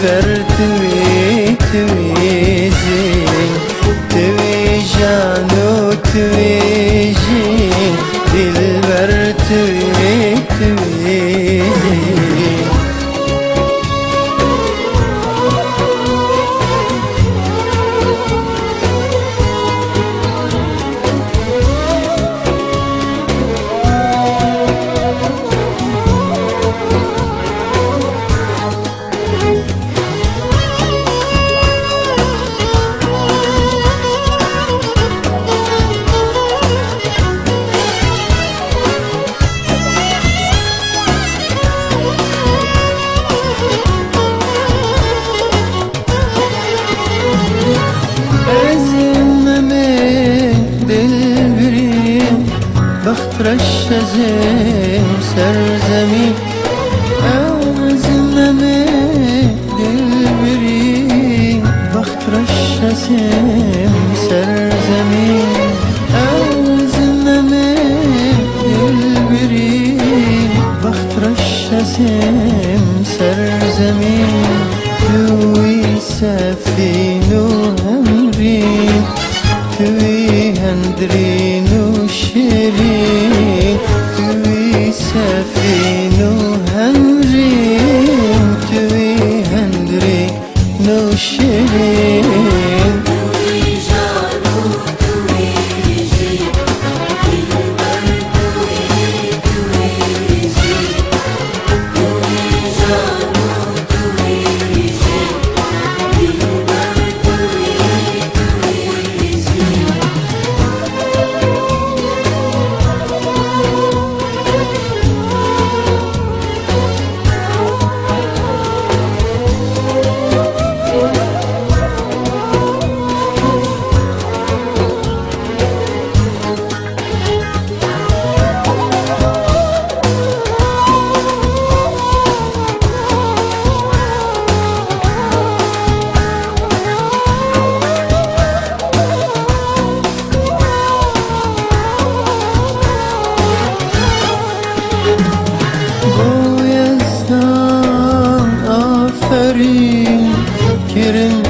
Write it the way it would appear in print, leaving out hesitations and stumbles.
دلبر توی توی زین توی جانو توی جین دلبر توی توی زین بخترش ازم سرزمین ازممه دل بری بخترش ازم سرزمین ازممه دل بری بخترش ازم سرزمین توی سفین و همرین توی هندرین و شیرین توی سفین و همرین توی هندرین و شیرین توی جانو توی جین دلبر توی توی زین توی جانو توی جین دلبر توی توی زین آفرین کرم